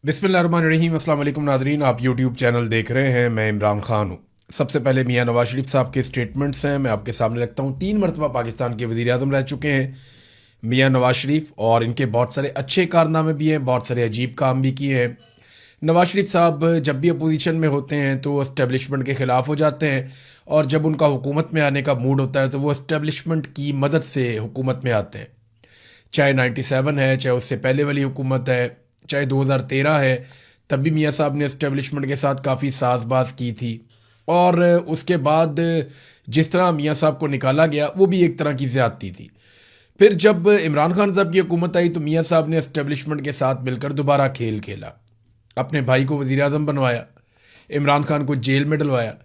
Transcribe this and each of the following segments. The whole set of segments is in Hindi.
बिस्मिल्लाहिर्रहमानिर्रहीम। अस्सलाम वालेकुम नादरीन, आप यूट्यूब चैनल देख रहे हैं। मैं इमरान खान हूँ। सबसे पहले मियाँ नवाज शरीफ साहब के स्टेटमेंट्स हैं, मैं आपके सामने रखता हूँ। 3 मरतबा पाकिस्तान के वज़ीर आज़म रह चुके हैं मियाँ नवाज शरीफ, और इनके बहुत सारे अच्छे कारनामे भी हैं, बहुत सारे अजीब काम भी किए हैं। नवाज शरीफ साहब जब भी अपोजिशन में होते हैं तो वो इस्टेब्लिशमेंट के ख़िलाफ़ हो जाते हैं, और जब उनका हुकूमत में आने का मूड होता है तो वो इस्टेब्लिशमेंट की मदद से हुकूमत में आते हैं। चाहे 97 है, चाहे उससे पहले वाली हुकूमत है, चाहे 2013 है, तब भी मियाँ साहब ने इस्टेब्लिशमेंट के साथ काफ़ी साजबाज की थी। और उसके बाद जिस तरह मियाँ साहब को निकाला गया वो भी एक तरह की ज़्यादती थी। फिर जब इमरान खान साहब की हुकूमत आई तो मियाँ साहब ने इस्टेब्लिशमेंट के साथ मिलकर दोबारा खेल खेला। अपने भाई को वज़ीर आज़म बनवाया, इमरान खान को जेल में डलवाया,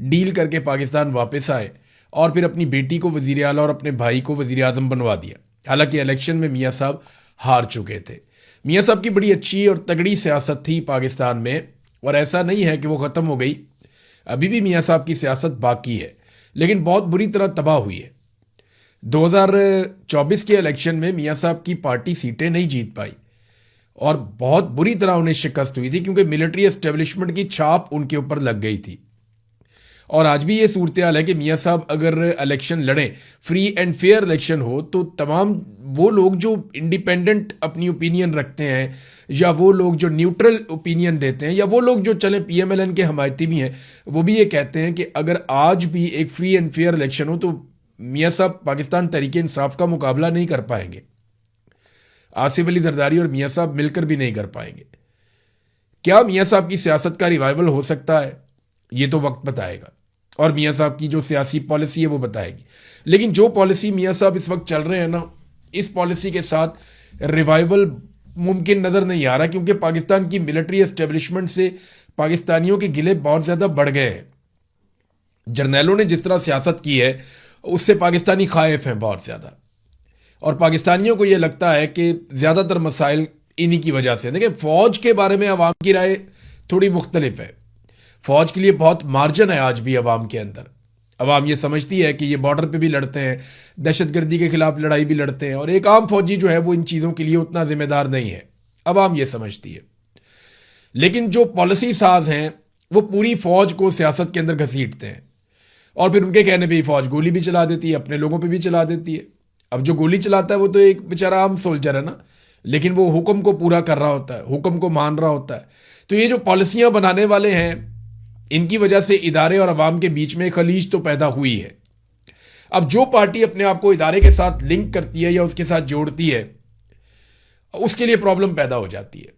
डील करके पाकिस्तान वापस आए, और फिर अपनी बेटी को वज़ीर आला और अपने भाई को वज़ीर आज़म बनवा दिया। हालांकि इलेक्शन में मियाँ साहब हार चुके थे। मियाँ साहब की बड़ी अच्छी और तगड़ी सियासत थी पाकिस्तान में, और ऐसा नहीं है कि वो ख़त्म हो गई। अभी भी मियाँ साहब की सियासत बाकी है, लेकिन बहुत बुरी तरह तबाह हुई है। 2024 के इलेक्शन में मियाँ साहब की पार्टी सीटें नहीं जीत पाई, और बहुत बुरी तरह उन्हें शिकस्त हुई थी, क्योंकि मिलिट्री एस्टेब्लिशमेंट की छाप उनके ऊपर लग गई थी। और आज भी ये सूरत हाल है कि मियाँ साहब अगर इलेक्शन लड़ें, फ्री एंड फेयर इलेक्शन हो, तो तमाम वो लोग जो इंडिपेंडेंट अपनी ओपिनियन रखते हैं, या वो लोग जो न्यूट्रल ओपिनियन देते हैं, या वो लोग जो चले PMLN के हमायती भी हैं, वो भी ये कहते हैं कि अगर आज भी एक फ्री एंड फेयर इलेक्शन हो तो मियाँ साहब पाकिस्तान तहरीक इंसाफ का मुकाबला नहीं कर पाएंगे। आसिफ अली जरदारी और मियाँ साहब मिलकर भी नहीं कर पाएंगे। क्या मियाँ साहब की सियासत का रिवाइवल हो सकता है? ये तो वक्त बताएगा, और मियाँ साहब की जो सियासी पॉलिसी है वो बताएगी। लेकिन जो पॉलिसी मियाँ साहब इस वक्त चल रहे हैं ना, इस पॉलिसी के साथ रिवाइवल मुमकिन नज़र नहीं आ रहा, क्योंकि पाकिस्तान की मिलिट्री एस्टेब्लिशमेंट से पाकिस्तानियों के गिले बहुत ज़्यादा बढ़ गए हैं। जर्नैलों ने जिस तरह सियासत की है उससे पाकिस्तानी खाइफ हैं बहुत ज़्यादा, और पाकिस्तानियों को ये लगता है कि ज़्यादातर मसाइल इन्हीं की वजह से। देखिए, फ़ौज के बारे में अवाम की राय थोड़ी मुख्तलिफ है। फ़ौज के लिए बहुत मार्जिन है आज भी अवाम के अंदर। अवाम ये समझती है कि ये बॉर्डर पे भी लड़ते हैं, दहशतगर्दी के खिलाफ लड़ाई भी लड़ते हैं, और एक आम फौजी जो है वो इन चीज़ों के लिए उतना जिम्मेदार नहीं है। अवाम ये समझती है। लेकिन जो पॉलिसी साज हैं वो पूरी फ़ौज को सियासत के अंदर घसीटते हैं, और फिर उनके कहने पर ही फ़ौज गोली भी चला देती है, अपने लोगों पर भी चला देती है। अब जो गोली चलाता है वो तो एक बेचारा आम सोल्जर है ना, लेकिन वो हुक्म को पूरा कर रहा होता है, हुक्म को मान रहा होता है। तो ये जो पॉलिसियाँ बनाने वाले हैं, इनकी वजह से इदारे और अवाम के बीच में खलीज तो पैदा हुई है। अब जो पार्टी अपने आप को इदारे के साथ लिंक करती है या उसके साथ जोड़ती है, उसके लिए प्रॉब्लम पैदा हो जाती है,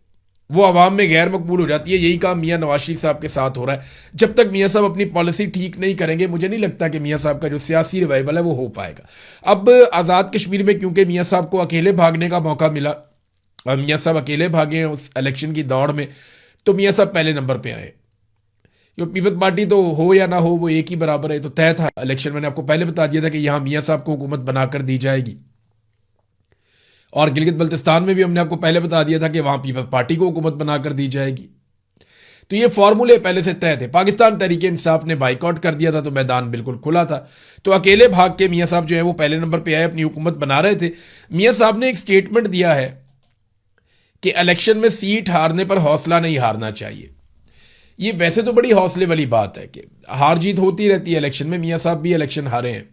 वो अवाम में गैर मकबूल हो जाती है। यही काम मियाँ नवाज शरीफ साहब के साथ हो रहा है। जब तक मियाँ साहब अपनी पॉलिसी ठीक नहीं करेंगे, मुझे नहीं लगता कि मियाँ साहब का जो सियासी रिवाइवल है वो हो पाएगा। अब आज़ाद कश्मीर में क्योंकि मियाँ साहब को अकेले भागने का मौका मिला, और मियाँ साहब अकेले भागे हैं उस इलेक्शन की दौड़ में, तो मियाँ साहब पहले नंबर पर आए। जो पीपल्स पार्टी तो हो या ना हो वो एक ही बराबर है, तो तय था इलेक्शन। मैंने आपको पहले बता दिया था कि यहां मियाँ साहब को हुकूमत बनाकर दी जाएगी, और गिलगित बल्तिस्तान में भी हमने आपको पहले बता दिया था कि वहां पीपल्स पार्टी को हुकूमत बनाकर दी जाएगी। तो ये फॉर्मूले पहले से तय थे। पाकिस्तान तहरीक इंसाफ ने बाइकआउट कर दिया था, तो मैदान बिल्कुल खुला था। तो अकेले भाग के मियाँ साहब जो है वो पहले नंबर पर आए, अपनी हुकूमत बना रहे थे। मियाँ साहब ने एक स्टेटमेंट दिया है कि इलेक्शन में सीट हारने पर हौसला नहीं हारना चाहिए। ये वैसे तो बड़ी हौसले वाली बात है कि हार जीत होती रहती है इलेक्शन में। मियाँ साहब भी इलेक्शन हारे हैं,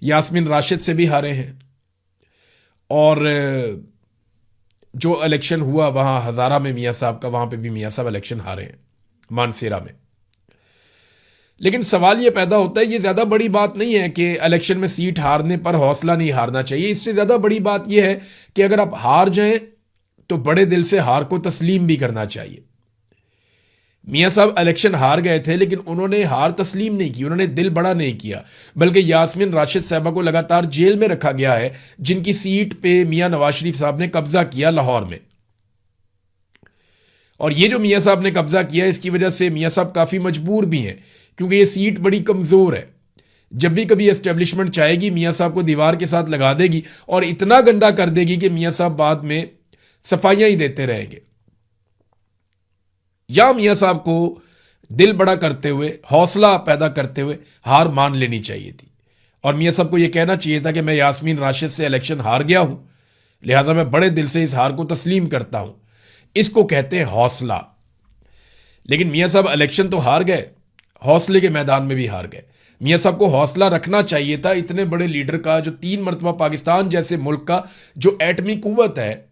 यास्मीन राशिद से भी हारे हैं, और जो इलेक्शन हुआ वहां हज़ारा में मियाँ साहब का, वहां पे भी मियाँ साहब इलेक्शन हारे हैं, मानसेरा में। लेकिन सवाल ये पैदा होता है, ये ज़्यादा बड़ी बात नहीं है कि इलेक्शन में सीट हारने पर हौसला नहीं हारना चाहिए। इससे ज़्यादा बड़ी बात यह है कि अगर आप हार जाएं तो बड़े दिल से हार को तस्लीम भी करना चाहिए। मियाँ साहब इलेक्शन हार गए थे, लेकिन उन्होंने हार तस्लीम नहीं की, उन्होंने दिल बड़ा नहीं किया, बल्कि यास्मीन राशिद साहबा को लगातार जेल में रखा गया है, जिनकी सीट पे मियाँ नवाज शरीफ साहब ने कब्जा किया लाहौर में। और ये जो मियाँ साहब ने कब्जा किया, इसकी वजह से मियाँ साहब काफ़ी मजबूर भी हैं, क्योंकि ये सीट बड़ी कमज़ोर है। जब भी कभी एस्टेब्लिशमेंट चाहेगी, मियाँ साहब को दीवार के साथ लगा देगी, और इतना गंदा कर देगी कि मियाँ साहब बाद में सफाइयाँ ही देते रहेंगे। या मियाँ साहब को दिल बड़ा करते हुए, हौसला पैदा करते हुए हार मान लेनी चाहिए थी, और मियाँ साहब को यह कहना चाहिए था कि मैं यास्मीन राशिद से इलेक्शन हार गया हूं, लिहाजा मैं बड़े दिल से इस हार को तस्लीम करता हूं। इसको कहते हैं हौसला। लेकिन मियां साहब इलेक्शन तो हार गए, हौसले के मैदान में भी हार गए। मियां साहब को हौसला रखना चाहिए था, इतने बड़े लीडर का, जो 3 मरतबा पाकिस्तान जैसे मुल्क का जो एटमी कुव्वत है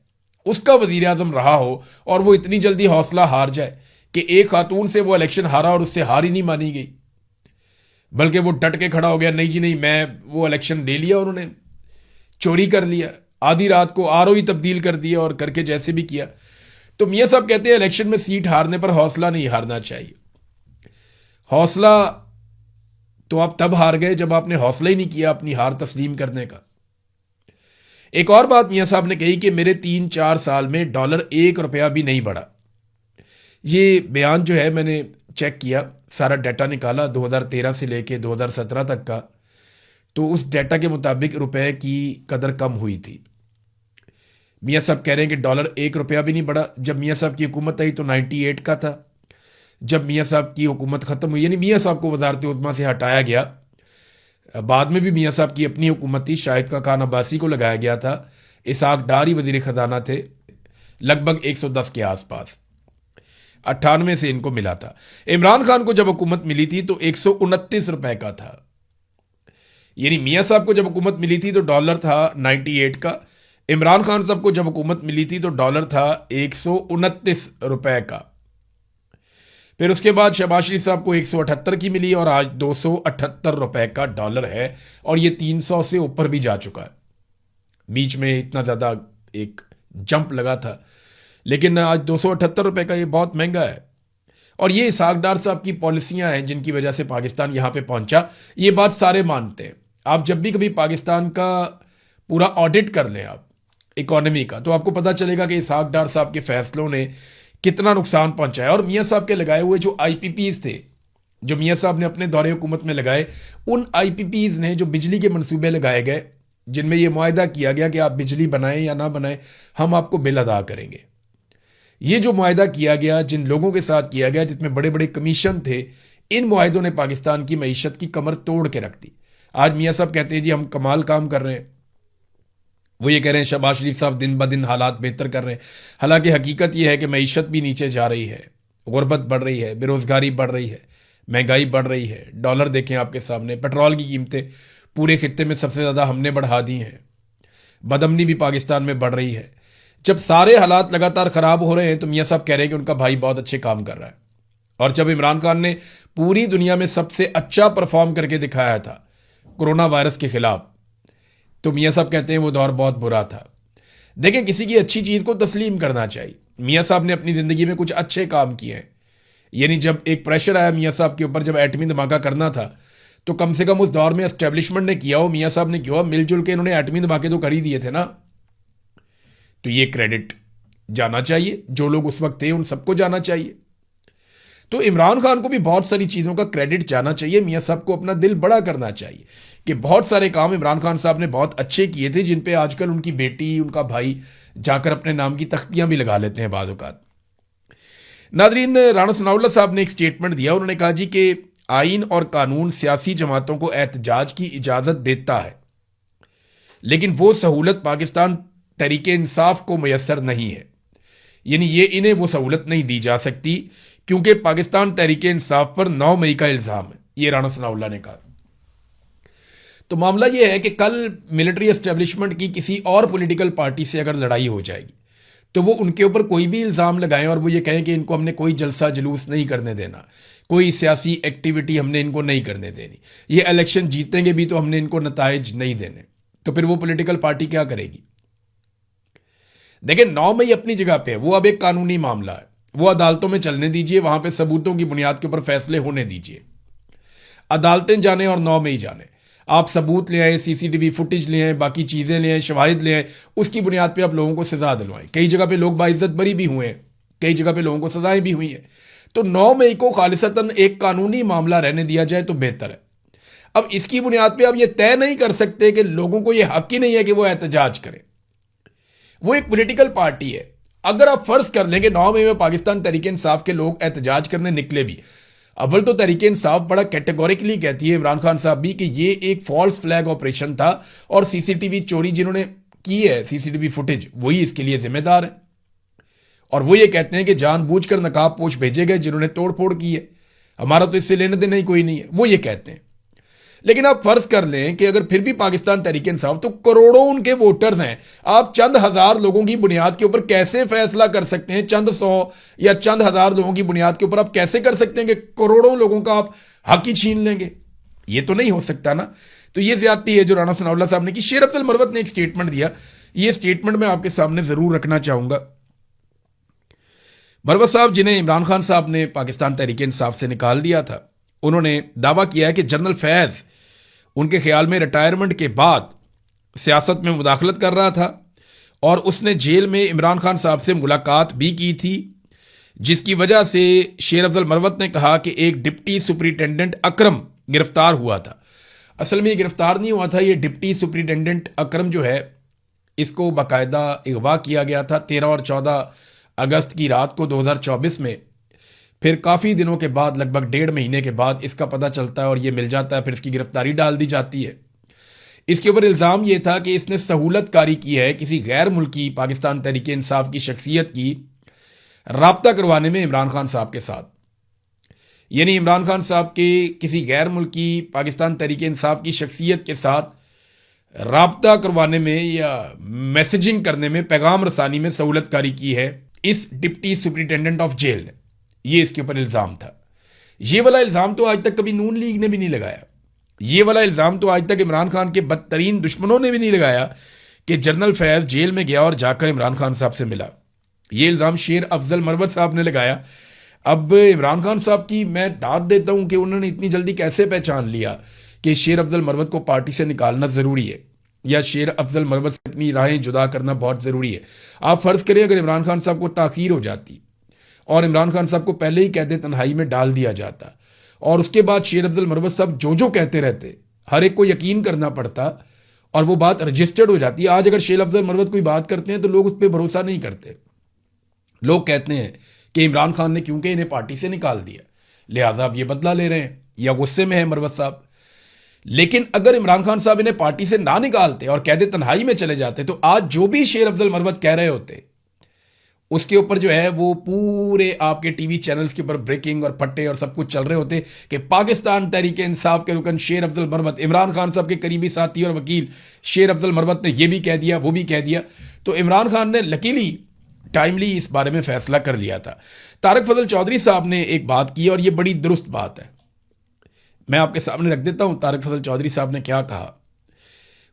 उसका वजीर आजम रहा हो, और वो इतनी जल्दी हौसला हार जाए कि एक खातून से वो इलेक्शन हारा और उससे हार ही नहीं मानी गई, बल्कि वो डट के खड़ा हो गया, नहीं जी नहीं, मैं वो इलेक्शन ले लिया, उन्होंने चोरी कर लिया, आधी रात को आरओई तब्दील कर दिया और करके जैसे भी किया। तो मियां साहब कहते हैं इलेक्शन में सीट हारने पर हौसला नहीं हारना चाहिए। हौसला तो आप तब हार गए जब आपने हौसला ही नहीं किया अपनी हार तस्लीम करने का। एक और बात मियां साहब ने कही कि मेरे 3-4 साल में डॉलर 1 रुपया भी नहीं बढ़ा। ये बयान जो है मैंने चेक किया, सारा डाटा निकाला 2013 से लेके 2017 तक का, तो उस डाटा के मुताबिक रुपए की कदर कम हुई थी। मियां साहब कह रहे हैं कि डॉलर 1 रुपया भी नहीं बढ़ा। जब मियां साहब की हुकूमत आई तो 98 का था। जब मियां साहब की हुकूमत ख़त्म हुई, यानी मियां साहब को वजारत उद्मा से हटाया गया, बाद में भी मियां साहब की अपनी हुकूमत थी, शाहिद खान अब्बासी को लगाया गया था, इसहाक डार ही वजीर ख़जाना थे, लगभग 110 के आसपास, 98 से इनको मिला था। इमरान खान को जब हुकूमत मिली थी तो 129 रुपए का था। यानी मियां साहब को जब हुकूमत मिली थी तो डॉलर था 98 का, इमरान खान साहब को जब हुकूमत मिली थी तो डॉलर था 129 रुपए का। फिर उसके बाद शहबाज शरीफ साहब को 178 की मिली और आज 278 रुपए का डॉलर है, और ये 300 से ऊपर भी जा चुका है। बीच में इतना ज़्यादा एक जंप लगा था, लेकिन आज 278 रुपए का ये बहुत महंगा है। और ये इसहाक डार साहब की पॉलिसियां हैं जिनकी वजह से पाकिस्तान यहां पे पहुंचा। ये बात सारे मानते हैं। आप जब भी कभी पाकिस्तान का पूरा ऑडिट कर लें आप इकोनॉमी का, तो आपको पता चलेगा कि इसहाक डार साहब के फैसलों ने कितना नुकसान पहुंचाया। और मियां साहब के लगाए हुए जो आईपीपीज थे, जो मियां साहब ने अपने दौरे हुकूमत में लगाए, उन आईपीपीज ने जो बिजली के मंसूबे लगाए गए, जिनमें यह मुआहदा किया गया कि आप बिजली बनाएं या ना बनाएं, हम आपको बिल अदा करेंगे। ये जो मुआहदा किया गया, जिन लोगों के साथ किया गया, जिसमें बड़े बड़े कमीशन थे, इन मुआहदों ने पाकिस्तान की मईशत की कमर तोड़ के रख दी। आज मियां साहब कहते हैं जी हम कमाल काम कर रहे हैं, वो ये कह रहे हैं शहबाज शरीफ साहब दिन ब दिन हालात बेहतर कर रहे हैं। हालांकि हकीकत यह है कि मईशत भी नीचे जा रही है, गुर्बत बढ़ रही है, बेरोज़गारी बढ़ रही है, महंगाई बढ़ रही है। डॉलर देखें आपके सामने, पेट्रोल की कीमतें पूरे खित्ते में सबसे ज़्यादा हमने बढ़ा दी हैं, बदअमनी भी पाकिस्तान में बढ़ रही है। जब सारे हालात लगातार ख़राब हो रहे हैं तो मियां साहब कह रहे हैं कि उनका भाई बहुत अच्छे काम कर रहा है। और जब इमरान खान ने पूरी दुनिया में सबसे अच्छा परफॉर्म करके दिखाया था कोरोना वायरस के खिलाफ, तो मियां साहब कहते हैं वो दौर बहुत बुरा था। देखें, किसी की अच्छी चीज़ को तस्लीम करना चाहिए। मियां साहब ने अपनी ज़िंदगी में कुछ अच्छे काम किए हैं। यानी जब एक प्रेशर आया मियां साहब के ऊपर, जब एटमी धमाका करना था, तो कम से कम उस दौर में एस्टेब्लिशमेंट ने किया हो, मियां साहब ने किया हो, मिलजुल के इन्होंने एटमी धमाके तो कर ही दिए थे ना। तो ये क्रेडिट जाना चाहिए, जो लोग उस वक्त थे उन सबको जाना चाहिए। तो इमरान खान को भी बहुत सारी चीज़ों का क्रेडिट जाना चाहिए। मियां साहब को अपना दिल बड़ा करना चाहिए कि बहुत सारे काम इमरान खान साहब ने बहुत अच्छे किए थे, जिन पे आजकल उनकी बेटी, उनका भाई जाकर अपने नाम की तख्तियां भी लगा लेते हैं बाज़ औक़ात। नादरीन, राणा सनाउल्लाह साहब ने एक स्टेटमेंट दिया। उन्होंने कहा जी कि आइन और कानून सियासी जमातों को एहतजाज की इजाज़त देता है, लेकिन वो सहूलत पाकिस्तान तहरीक इंसाफ को मैसर नहीं है। यानी ये इन्हें वो सहूलत नहीं दी जा सकती क्योंकि पाकिस्तान तहरीक इंसाफ पर 9 मई का इल्ज़ाम है, ये राणा सनाउल्लाह ने कहा। तो मामला ये है कि कल मिलिट्री एस्टेब्लिशमेंट की किसी और पॉलिटिकल पार्टी से अगर लड़ाई हो जाएगी तो वो उनके ऊपर कोई भी इल्ज़ाम लगाएं और वो ये कहें कि इनको हमने कोई जलसा जुलूस नहीं करने देना, कोई सियासी एक्टिविटी हमने इनको नहीं करने देनी, ये इलेक्शन जीतेंगे भी तो हमने इनको नताइज नहीं देने, तो फिर वो पॉलिटिकल पार्टी क्या करेगी? देखिए, 9 मई अपनी जगह पे है, वो अब एक कानूनी मामला है, वो अदालतों में चलने दीजिए, वहां पे सबूतों की बुनियाद के ऊपर फैसले होने दीजिए। अदालतें जाने और 9 मई जाने, आप सबूत ले आए, सीसीटीवी फुटेज ले आए, बाकी चीज़ें ले आए, शवाहिद ले आए, उसकी बुनियाद पे आप लोगों को सजा दिलवाएं। कई जगह पे लोग बाइज्जत बरी भी हुए हैं, कई जगह पे लोगों को सजाएं भी हुई हैं। तो 9 मई को खालिसतन एक कानूनी मामला रहने दिया जाए तो बेहतर है। अब इसकी बुनियाद पे आप ये तय नहीं कर सकते कि लोगों को यह हक ही नहीं है कि वो एहतजाज करें। वो एक पॉलिटिकल पार्टी है। अगर आप फर्ज कर लेंगे 9 मई में पाकिस्तान तहरीक इंसाफ के लोग एहतजाज करने निकले भी, अव्वल तो तहरीक इंसाफ बड़ा कैटेगोरिकली कहती है, इमरान खान साहब भी, कि ये एक फॉल्स फ्लैग ऑपरेशन था और सीसीटीवी चोरी जिन्होंने की है, सीसीटीवी फुटेज, वही इसके लिए जिम्मेदार है। और वो ये कहते हैं कि जानबूझकर नकाबपोश भेजे गए जिन्होंने तोड़फोड़ की है, हमारा तो इससे लेने देने ही कोई नहीं है, वो ये कहते हैं। लेकिन आप फर्ज कर लें कि अगर फिर भी पाकिस्तान तहरीक इंसाफ, तो करोड़ों उनके वोटर्स हैं, आप चंद हजार लोगों की बुनियाद के ऊपर कैसे फैसला कर सकते हैं? चंद सौ या चंद हजार लोगों की बुनियाद के ऊपर आप कैसे कर सकते हैं कि करोड़ों लोगों का आप हक ही छीन लेंगे? ये तो नहीं हो सकता ना। तो ये ज्यादती है जो राणा सनाउल्लाह साहब ने की। शेर अफजल मरवत ने एक स्टेटमेंट दिया, ये स्टेटमेंट मैं आपके सामने जरूर रखना चाहूंगा। मरवत साहब, जिन्हें इमरान खान साहब ने पाकिस्तान तहरीक इंसाफ से निकाल दिया था, उन्होंने दावा किया है कि जनरल फैज़ उनके ख्याल में रिटायरमेंट के बाद सियासत में मुदाखलत कर रहा था और उसने जेल में इमरान खान साहब से मुलाकात भी की थी, जिसकी वजह से शेर अफजल मरवत ने कहा कि एक डिप्टी सुपरिटेंडेंट अकरम गिरफ्तार हुआ था। असल में ये गिरफ्तार नहीं हुआ था, ये डिप्टी सुपरिटेंडेंट अकरम जो है, इसको बाकायदा अगवा किया गया था 13 और 14 अगस्त की रात को 2024 में। फिर काफ़ी दिनों के बाद, लगभग 1.5 महीने के बाद इसका पता चलता है और ये मिल जाता है, फिर इसकी गिरफ्तारी डाल दी जाती है। इसके ऊपर इल्ज़ाम ये था कि इसने सहूलत कारी की है किसी गैर मुल्की पाकिस्तान तहरीक इंसाफ की शख्सियत की राब्ता करवाने में इमरान खान साहब के साथ। यानी इमरान खान साहब के किसी गैर मुल्की पाकिस्तान तहरीक इंसाफ की शख्सियत के साथ राब्ता करवाने में या मैसेजिंग करने में, पैगाम रसानी में सहूलत कारी की है इस डिप्टी सुपरिटेंडेंट ऑफ जेल ने। ये इसके ऊपर इल्ज़ाम था। ये वाला इल्ज़ाम तो आज तक कभी नून लीग ने भी नहीं लगाया। ये वाला इल्ज़ाम तो आज तक इमरान खान के बदतरीन दुश्मनों ने भी नहीं लगाया कि जनरल फैज़ जेल में गया और जाकर इमरान खान साहब से मिला। ये इल्ज़ाम शेर अफजल मरवत साहब ने लगाया। अब इमरान खान साहब की मैं दाद देता हूं कि उन्होंने इतनी जल्दी कैसे पहचान लिया कि शेर अफजल मरवत को पार्टी से निकालना ज़रूरी है या शेर अफजल मरवत से अपनी राहें जुदा करना बहुत ज़रूरी है। आप फ़र्ज़ करें अगर इमरान खान साहब को ताख़ीर हो जाती और इमरान खान साहब को पहले ही कहते तन्हाई में डाल दिया जाता और उसके बाद शेर अफजल मरवत साहब जो कहते रहते, हर एक को यकीन करना पड़ता और वो बात रजिस्टर्ड हो जाती। आज अगर शेर अफजल मरवत कोई बात करते हैं तो लोग उस पर भरोसा नहीं करते। लोग कहते हैं कि इमरान खान ने क्योंकि इन्हें पार्टी से निकाल दिया, लिहाजा अब ये बदला ले रहे हैं या गुस्से में है मरवत साहब। लेकिन अगर इमरान खान साहब इन्हें पार्टी से ना निकालते और कहते तन्हाई में चले जाते, तो आज जो भी शेर अफजल मरवत कह रहे होते उसके ऊपर जो है वो पूरे आपके टीवी चैनल्स के ऊपर ब्रेकिंग और फट्टे और सब कुछ चल रहे होते कि पाकिस्तान तहरीक इंसाफ के रुकन शेर अफजल मरवत, इमरान खान साहब के करीबी साथी और वकील शेर अफजल मरवत ने ये भी कह दिया, वो भी कह दिया। तो इमरान खान ने लकीली टाइमली इस बारे में फैसला कर लिया था। तारिक फजल चौधरी साहब ने एक बात की और ये बड़ी दुरुस्त बात है, मैं आपके सामने रख देता हूं। तारिक फजल चौधरी साहब ने क्या कहा?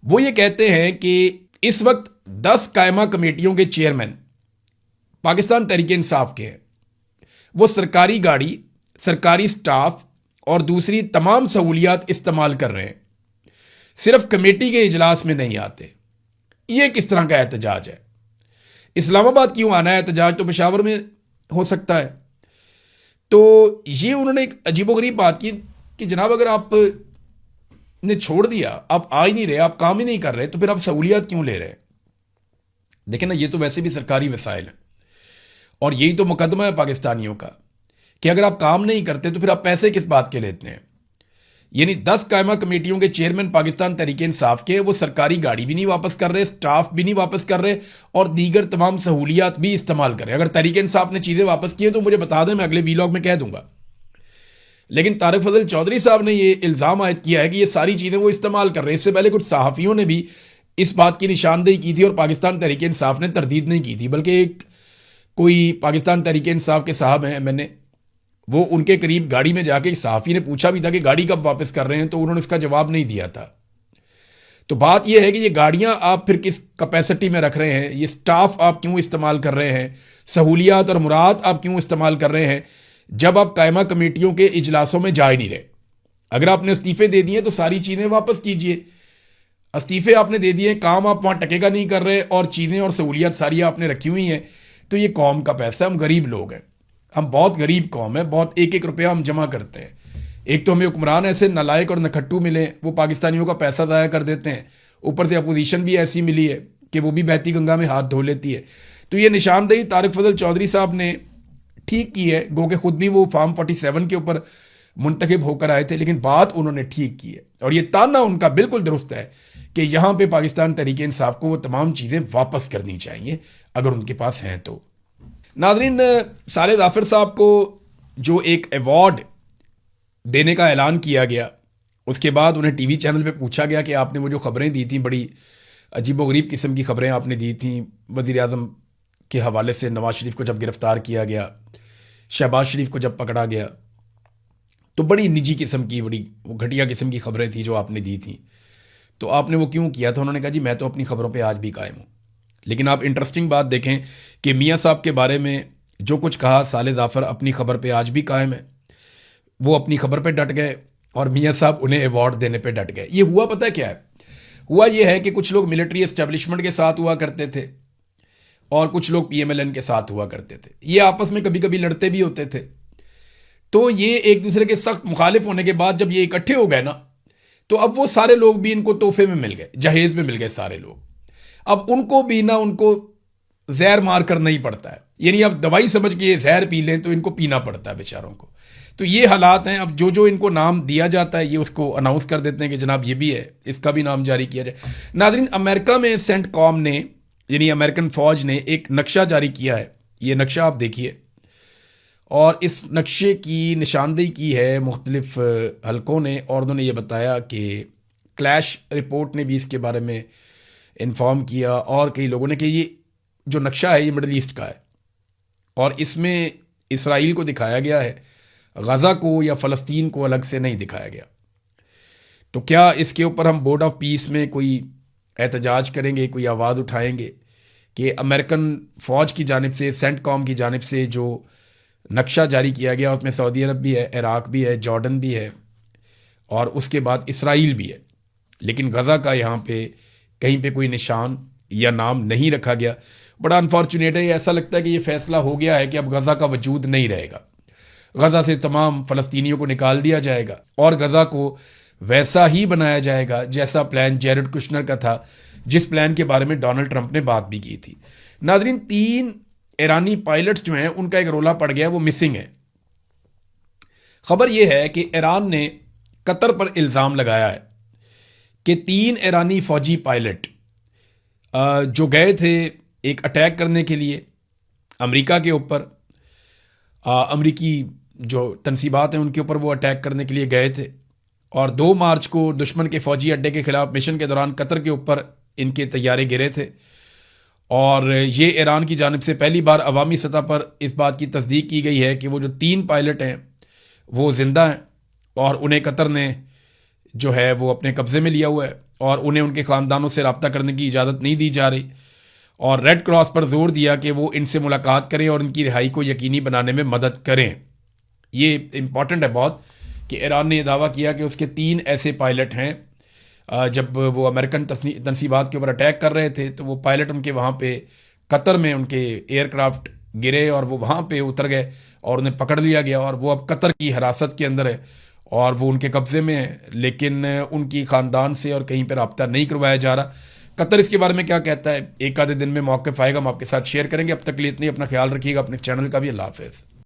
वो ये कहते हैं कि इस वक्त 10 कायमा कमेटियों के चेयरमैन पाकिस्तान तहरीक इंसाफ के हैं। वो सरकारी गाड़ी, सरकारी स्टाफ और दूसरी तमाम सहूलियात इस्तेमाल कर रहे हैं, सिर्फ कमेटी के इजलास में नहीं आते। ये किस तरह का एहतजाज है? इस्लामाबाद क्यों आना है? एहतजाज तो पेशावर में हो सकता है। तो ये उन्होंने एक अजीबोगरीब बात की कि जनाब अगर आप ने छोड़ दिया, आप आ ही नहीं रहे, आप काम ही नहीं कर रहे, तो फिर आप सहूलियात क्यों ले रहे हैं? देखें ना, ये तो वैसे भी सरकारी वसाइल है और यही तो मुकदमा है पाकिस्तानियों का कि अगर आप काम नहीं करते तो फिर आप पैसे किस बात के लेते हैं। यानी 10 कायमा कमेटियों के चेयरमैन पाकिस्तान तहरीक इंसाफ के, वो सरकारी गाड़ी भी नहीं वापस कर रहे, स्टाफ भी नहीं वापस कर रहे और दीगर तमाम सहूलियात भी इस्तेमाल कर रहे। अगर तहरीक इंसाफ ने चीज़ें वापस की है तो मुझे बता दें, मैं अगले वीलॉग में कह दूंगा। लेकिन तारिक फजल चौधरी साहब ने ये इल्ज़ाम आयद किया है कि ये सारी चीज़ें वो इस्तेमाल कर रहे हैं। इससे पहले कुछ सहाफ़ियों ने भी इस बात की निशानदेही की थी और पाकिस्तान तहरीक इंसाफ ने तरदीद नहीं की थी, बल्कि एक कोई पाकिस्तान तहरीक इंसाफ के साहब हैं, मैंने वो उनके करीब गाड़ी में जाके सहाफ़ी ने पूछा भी था कि गाड़ी कब वापस कर रहे हैं, तो उन्होंने उसका जवाब नहीं दिया था। तो बात यह है कि ये गाड़ियां आप फिर किस कैपेसिटी में रख रहे हैं, ये स्टाफ आप क्यों इस्तेमाल कर रहे हैं, सहूलियात और मुराद आप क्यों इस्तेमाल कर रहे हैं, जब आप कायमा कमेटियों के इजलासों में जा ही नहीं रहे। अगर आपने इस्तीफे दे दिए तो सारी चीज़ें वापस कीजिए। इस्तीफे आपने दे दिए, काम आप वहाँ टकेगा नहीं कर रहे और चीज़ें और सहूलियात सारी आपने रखी हुई हैं, तो ये कौम का पैसा, हम गरीब लोग हैं, हम बहुत गरीब कौम है, बहुत एक एक रुपया हम जमा करते हैं। एक तो हमें हुक्मरान ऐसे नालायक और नखट्टू मिले, वो पाकिस्तानियों का पैसा ज़ाया कर देते हैं, ऊपर से अपोजिशन भी ऐसी मिली है कि वो भी बहती गंगा में हाथ धो लेती है। तो ये निशानदेही तारिक फजल चौधरी साहब ने ठीक की है, गो के खुद भी वो फार्म 47 के ऊपर मुंतखब होकर आए थे, लेकिन बात उन्होंने ठीक की है और ये ताना उनका बिल्कुल दुरुस्त है कि यहाँ पे पाकिस्तान तहरीक इंसाफ को वो तमाम चीज़ें वापस करनी चाहिए अगर उनके पास हैं तो। नाज़रीन, साले जाफर साहब को जो एक अवार्ड देने का ऐलान किया गया, उसके बाद उन्हें टीवी चैनल पे पूछा गया कि आपने वो जो खबरें दी थी, बड़ी अजीबोगरीब किस्म की खबरें आपने दी थी वज़ीर आज़म के हवाले से, नवाज शरीफ को जब गिरफ़्तार किया गया, शहबाज शरीफ को जब पकड़ा गया, तो बड़ी निजी किस्म की, बड़ी वो घटिया किस्म की खबरें थी जो आपने दी थी, तो आपने वो क्यों किया था? उन्होंने कहा जी मैं तो अपनी खबरों पे आज भी कायम हूँ। लेकिन आप इंटरेस्टिंग बात देखें कि मियाँ साहब के बारे में जो कुछ कहा, साले जाफ़र अपनी खबर पे आज भी कायम है, वो अपनी खबर पे डट गए और मियाँ साहब उन्हें अवार्ड देने पे डट गए। ये हुआ पता है क्या है? हुआ ये है कि कुछ लोग मिलिट्री एस्टेब्लिशमेंट के साथ हुआ करते थे और कुछ लोग पीएमएलएन के साथ हुआ करते थे। ये आपस में कभी कभी लड़ते भी होते थे। तो ये एक दूसरे के सख्त मुखालिफ होने के बाद जब ये इकट्ठे हो गए ना, तो अब वो सारे लोग भी इनको तोहफे में मिल गए, जहेज में मिल गए सारे लोग। अब उनको भी ना उनको जहर मार कर नहीं पड़ता है, यानी अब दवाई समझ के ये जहर पी लें तो इनको पीना पड़ता है बेचारों को। तो ये हालात हैं। अब जो जो इनको नाम दिया जाता है ये उसको अनाउंस कर देते हैं कि जनाब ये भी है, इसका भी नाम जारी किया जाए। नाज़रीन, अमेरिका में सेंटकॉम ने, यानी अमेरिकन फ़ौज ने एक नक्शा जारी किया है। ये नक्शा आप देखिए, और इस नक्शे की निशानदेही की है मुख्तलिफ हलकों ने, और उन्होंने ये बताया कि क्लैश रिपोर्ट ने भी इसके बारे में इन्फॉर्म किया, और कई लोगों ने, कि ये जो नक्शा है ये मिडल ईस्ट का है और इसमें इसराइल को दिखाया गया है, गज़ा को या फ़लस्तीन को अलग से नहीं दिखाया गया। तो क्या इसके ऊपर हम बोर्ड ऑफ पीस में कोई एहतजाज करेंगे, कोई आवाज़ उठाएंगे कि अमेरिकन फ़ौज की जानिब से, सेंटकॉम की जानिब से जो नक्शा जारी किया गया उसमें सऊदी अरब भी है, इराक़ भी है, जॉर्डन भी है और उसके बाद इसराइल भी है, लेकिन गज़ा का यहाँ पे कहीं पे कोई निशान या नाम नहीं रखा गया। बड़ा अनफॉर्चुनेट है। ऐसा लगता है कि ये फ़ैसला हो गया है कि अब गज़ा का वजूद नहीं रहेगा, गज़ा से तमाम फ़लस्तीनियों को निकाल दिया जाएगा और गज़ा को वैसा ही बनाया जाएगा जैसा प्लान जेरेड कुशनर का था, जिस प्लान के बारे में डोनाल्ड ट्रंप ने बात भी की थी। नाज़रीन, 3 ईरानी पायलट्स जो हैं उनका एक रोला पड़ गया, वो मिसिंग है। खबर यह है कि ईरान ने कतर पर इल्ज़ाम लगाया है कि 3 ईरानी फ़ौजी पायलट जो गए थे एक अटैक करने के लिए अमेरिका के ऊपर, अमेरिकी जो तनसीबात हैं उनके ऊपर वो अटैक करने के लिए गए थे, और 2 मार्च को दुश्मन के फ़ौजी अड्डे के ख़िलाफ़ मिशन के दौरान कतर के ऊपर इनके तैयारे गिरे थे। और ये ईरान की जानिब से पहली बार अवामी सतह पर इस बात की तस्दीक की गई है कि वो जो 3 पायलट हैं वो ज़िंदा हैं और उन्हें कतर ने जो है वो अपने कब्ज़े में लिया हुआ है और उन्हें उनके ख़ानदानों से रब्ता करने की इजाज़त नहीं दी जा रही। और रेड क्रॉस पर जोर दिया कि वो इनसे मुलाकात करें और इनकी रिहाई को यकीनी बनाने में मदद करें। ये इम्पॉर्टेंट है बहुत कि ईरान ने यह दावा किया कि उसके 3 ऐसे पायलट हैं, जब वो अमेरिकन तनसीबात के ऊपर अटैक कर रहे थे तो वो पायलट उनके वहाँ पे कतर में उनके एयरक्राफ्ट गिरे और वो वहाँ पे उतर गए और उन्हें पकड़ लिया गया और वो अब कतर की हिरासत के अंदर है और वो उनके कब्ज़े में है, लेकिन उनकी ख़ानदान से और कहीं पर रब्ता नहीं करवाया जा रहा। कतर इसके बारे में क्या कहता है, एक आधे दिन में मौक़िफ़ आएगा, हम आपके साथ शेयर करेंगे। अब तक के लिए इतनी, अपना ख्याल रखिएगा, अपने चैनल का भी। अल्लाह हाफ़िज़।